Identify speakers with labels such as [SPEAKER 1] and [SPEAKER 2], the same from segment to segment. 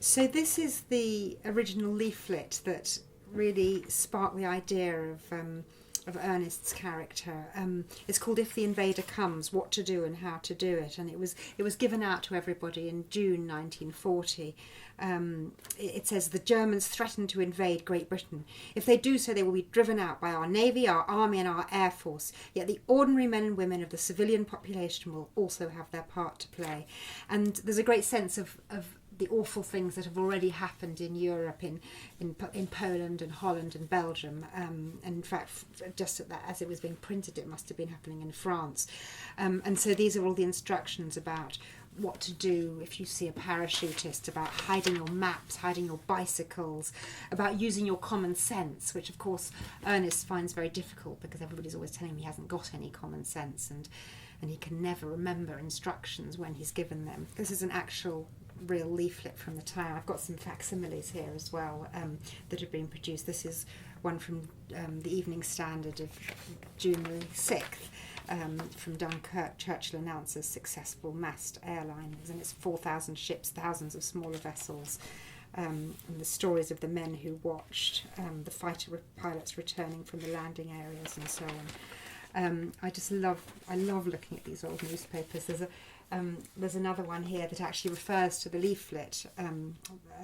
[SPEAKER 1] So this is the original leaflet that really sparked the idea of Ernest's character. It's called "If the Invader Comes: What to Do and How to Do It," and it was given out to everybody in June 1940. It says the Germans threaten to invade Great Britain. If they do so, they will be driven out by our navy, our army, and our air force. Yet the ordinary men and women of the civilian population will also have their part to play. And there's a great sense of the awful things that have already happened in Europe, in Poland and Holland and Belgium. And in fact, just at that, as it was being printed, it must have been happening in France. And so these are all the instructions about what to do if you see a parachutist, about hiding your maps, hiding your bicycles, about using your common sense, which of course Ernest finds very difficult because everybody's always telling him he hasn't got any common sense, and he can never remember instructions when he's given them. This is an actual real leaflet from the time. I've got some facsimiles here as well that have been produced. This is one from the Evening Standard of June the 6th. From Dunkirk, Churchill announces successful massed airliners, and it's 4,000 ships, thousands of smaller vessels, and the stories of the men who watched, the fighter pilots returning from the landing areas, and so on. I love looking at these old newspapers. There's another one here that actually refers to the leaflet.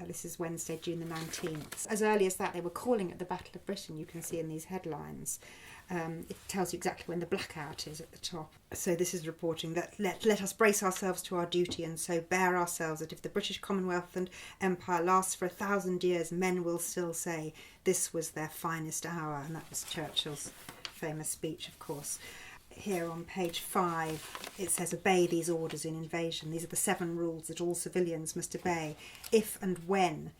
[SPEAKER 1] This is Wednesday, June the 19th. As early as that, they were calling it the Battle of Britain, you can see in these headlines. It tells you exactly when the blackout is at the top. So this is reporting that let us brace ourselves to our duty and so bear ourselves that if the British Commonwealth and Empire lasts for 1,000 years, men will still say this was their finest hour. And that was Churchill's famous speech, of course. Here on page 5, it says, obey these orders in invasion. These are the 7 rules that all civilians must obey if and when,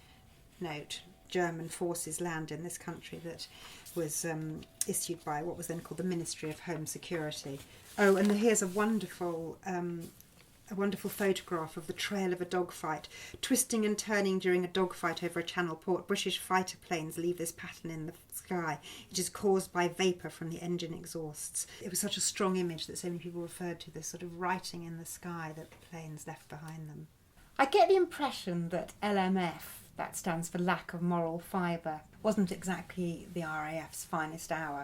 [SPEAKER 1] note, German forces land in this country, that was issued by what was then called the Ministry of Home Security. Oh, and here's a wonderful photograph of the trail of a dogfight. Twisting and turning during a dogfight over a Channel port, British fighter planes leave this pattern in the sky. It is caused by vapour from the engine exhausts. It was such a strong image that so many people referred to this sort of writing in the sky that the planes left behind them. I get the impression that LMF, that stands for lack of moral fibre, wasn't exactly the RAF's finest hour.